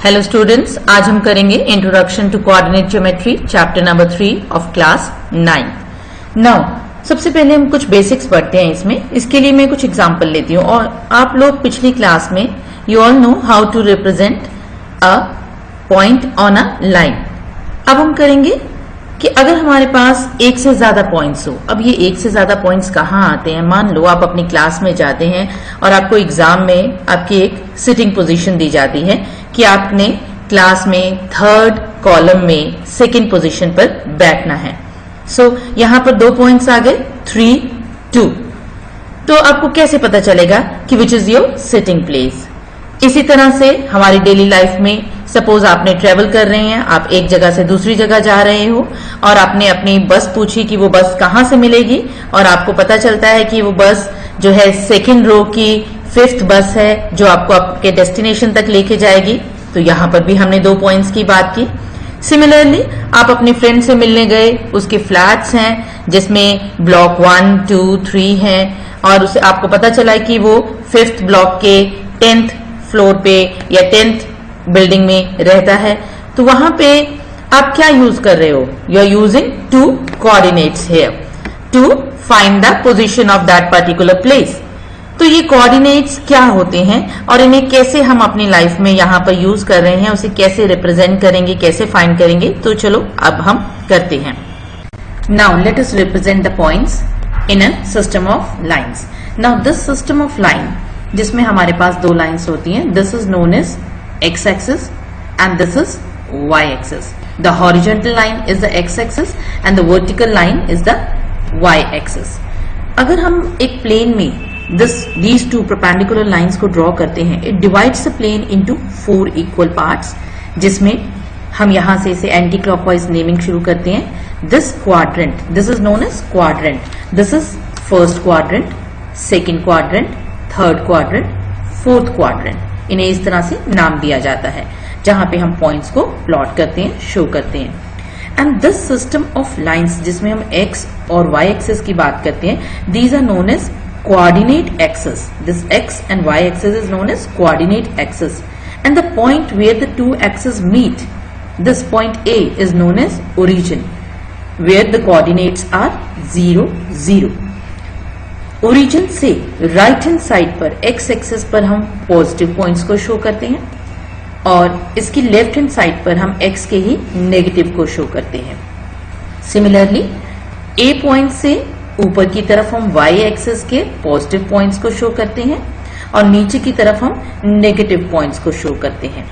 Hello students, आज हम करेंगे introduction to coordinate geometry chapter number 3 of class 9। Now सबसे पहले हम कुछ बेसिक्स पढ़ते हैं इसमें। इसके लिए मैं कुछ एग्जांपल लेती हूँ और आप लोग पिछली क्लास में you all know how to represent a point on a line. अब हम करेंगे कि अगर हमारे पास एक से ज्यादा पॉइंट्स हो। अब ये एक से ज्यादा पॉइंट्स कहाँ आते हैं? मान लो आप अपनी क्लास में जाते हैं और आपको एग्जाम में आपकी एक सिटिंग पोजीशन दी जाती है कि आपने क्लास में थर्ड कॉलम में सेकंड पोजीशन पर बैठना है। सो यहां पर 2 पॉइंट्स आ गए 3, 2। तो आपको कैसे पता चलेगा कि which is your sitting place? इसी तरह से हमारी डेली लाइफ में सपोज आपने ट्रेवल कर रहे हैं, आप एक जगह से दूसरी जगह जा रहे हो और आपने अपनी बस पूछी कि वो बस कहाँ से मिलेगी और आपको पता चलता है कि वो बस जो है सेकंड रो की 5th बस है जो आपको आपके डेस्टिनेशन तक लेके जाएगी। तो यहां पर भी हमने 2 पॉइंट्स की बात की। सिमिलरली आप अपने फ्रेंड से मिलने गए, उसके फ्लैट्स हैं जिसमें ब्लॉक 1, 2, 3 हैं और उसे आपको पता चला कि वो 5th ब्लॉक के 10th फ्लोर पे या 10th बिल्डिंग में रहता है। तो वहां पे आप क्या यूज कर रहे हो? You are using 2 coordinates here to find the position of that particular place. तो ये कोऑर्डिनेट्स क्या होते हैं और इन्हें कैसे हम अपनी लाइफ में यहाँ पर यूज कर रहे हैं, उसे कैसे रिप्रेजेंट करेंगे, कैसे फाइंड करेंगे? तो चलो अब हम करते हैं। Now let us represent the points in a system of lines. Now this system of line जिसमें हमारे पास 2 लाइंस होती हैं, this is known as x axis and this is y axis. The horizontal line is the x axis and the vertical line is the y axis. अगर हम एक plane में these two perpendicular lines को draw करते हैं, it divides the plane into 4 equal parts, जिसमें हम यहां से इसे एंटी क्लॉकवाइज नेमिंग शुरू करते हैं। This quadrant, this is known as quadrant. This is first quadrant, second quadrant, third quadrant, fourth quadrant. इन्हें इस तरह से नाम दिया जाता है जहां पे हम पॉइंट्स को प्लॉट करते हैं, शो करते हैं। And this system of lines जिसमें हम एक्स और वाई एक्सिस की बात करते हैं, these are known as coordinate axis. This x and y axis is known as coordinate axis and the point where the 2 axis meet, this point A is known as origin where the coordinates are 0, 0। Origin से right hand side पर x axis पर हम positive points को show करते हैं और इसकी left hand side पर हम एक्स के ही नेगेटिव को शो करते हैं। सिमिलरली ए पॉइंट से ऊपर की तरफ हम वाई एक्सिस के पॉजिटिव पॉइंट्स को शो करते हैं और नीचे की तरफ हम नेगेटिव पॉइंट्स को शो करते हैं।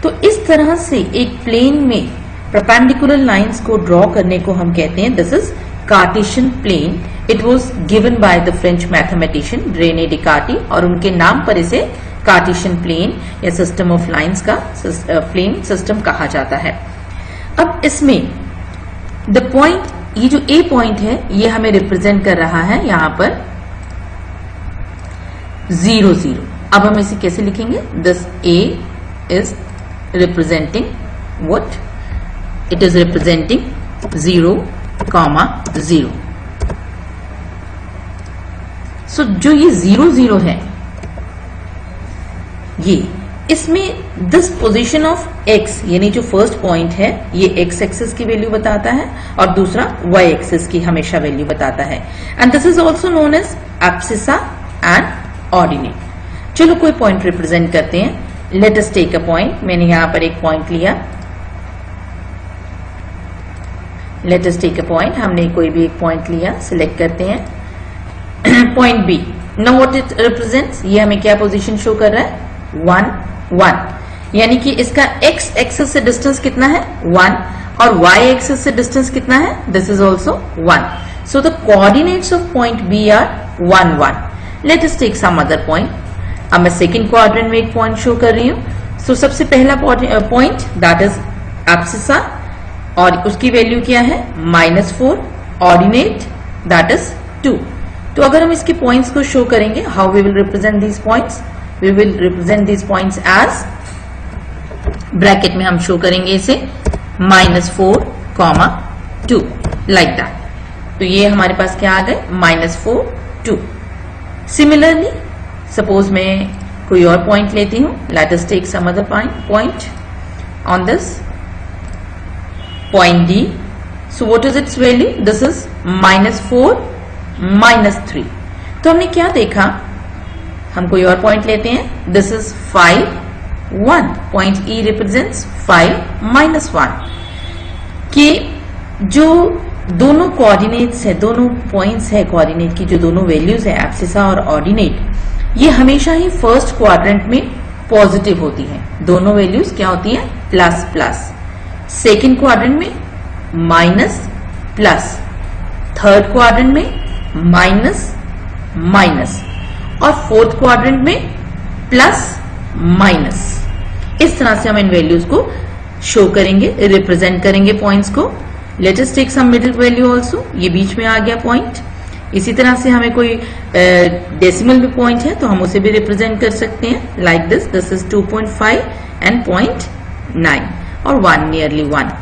तो इस तरह से एक प्लेन में परपेंडिकुलर लाइंस को ड्रॉ करने को हम कहते हैं this is Cartesian plane. It was given by the French mathematician Rene Descartes और उनके नाम पर इसे कार्टेशियन प्लेन या सिस्टम ऑफ लाइंस का प्लेन सिस्टम कहा जाता है। अब इसमें द पॉइंट, ये जो ए पॉइंट है ये हमें रिप्रेजेंट कर रहा है यहां पर 0, 0। अब हम इसे कैसे लिखेंगे? This A is representing what? It is representing 0, 0। सो जो ये 0, 0 है, ये इसमें दिस पोजीशन ऑफ x यानी जो फर्स्ट पॉइंट है ये x एक्सिस की वैल्यू बताता है और दूसरा y एक्सिस की हमेशा वैल्यू बताता है। And this is also known as abscissa and ordinate. चलो कोई पॉइंट रिप्रेजेंट करते हैं। Let us take a point. मैंने यहां पर एक पॉइंट लिया। Let us take a point. हमने कोई भी एक पॉइंट लिया, सिलेक्ट करते हैं point B. Now what it represents? ये हमें क्या पोजीशन शो कर रहा है? 1, 1। यानी कि इसका x एक्सिस से डिस्टेंस कितना है? 1 और y एक्सिस से डिस्टेंस कितना है? This is also 1। So the coordinates of point B are 1, 1। Let us take some other point. अब मैं सेकेंड क्वाड्रेंट में एक पॉइंट शो कर रही हूं। सो सबसे पहला पॉइंट दैट इज एब्सिसा और उसकी वैल्यू क्या है? -4। Ordinate that is 2। तो अगर हम इसके पॉइंट्स को शो करेंगे, how we will represent these points? We will represent these points as, bracket में हम शो करेंगे इसे -4, 2 लाइक दैट। तो ये हमारे पास क्या आ गए? -4, 2। सिमिलरली सपोज मैं कोई और पॉइंट लेती हूं, let us take some other point on this point D. So what is its value? This is -4, -3. तो हमने क्या देखा, हम कोई और पॉइंट लेते हैं. This is 5, 1. Point E represents 5, -1. कि जो दोनों कोऑर्डिनेट्स है, दोनों पॉइंट्स है कोऑर्डिनेट की, जो दोनों वैल्यूज है एब्सिसा और ऑर्डिनेट, ये हमेशा ही फर्स्ट क्वाड्रेंट में पॉजिटिव होती है. दोनों वैल्यूज क्या होती है? Plus plus. सेकेंड क्वाड्रेंट में माइनस प्लस, थर्ड क्वाड्रेंट में माइनस माइनस, और फोर्थ क्वाड्रेंट में प्लस माइनस. इस तरह से हम इन वैल्यूज को शो करेंगे, रिप्रेजेंट करेंगे पॉइंट्स को. Let us take some middle value also. ये बीच में आ गया पॉइंट. इसी तरह से हमें कोई डेसिमल में पॉइंट है तो हम उसे भी रिप्रेजेंट कर सकते हैं like this. This is 2.5 and 0.9 और 1 नियरली 1.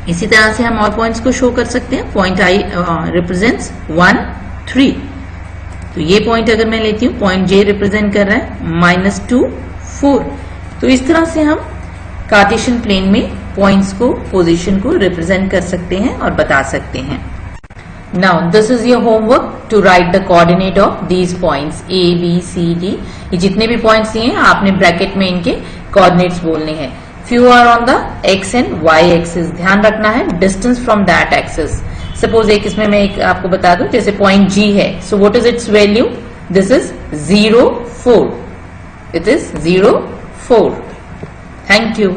इसी तरह से हम और पॉइंट्स को शो कर सकते हैं. Point I represents 1, 3. तो ये पॉइंट अगर मैं लेती हूँ, पॉइंट जे रिप्रेजेंट कर रहा है -2, 4. तो इस तरह से हम कार्टेशियन प्लेन में पॉइंट्स को, पोजीशन को रिप्रेजेंट कर सकते हैं और बता सकते हैं. Now this is your homework to write the coordinate of these points A, B, C, D. ये जितने भी पॉइंट्स दिए हैं आपने ब्रैकेट में इनके कोऑर्डिनेट्स बोलने हैं. Few are on the x and y axis. ध्यान रखना है distance from that axis. Suppose एक इसमें मैं एक आपको बता दूं, जैसे पॉइंट G है. So what is it's value? This is 0, 4. It is 0, 4. Thank you.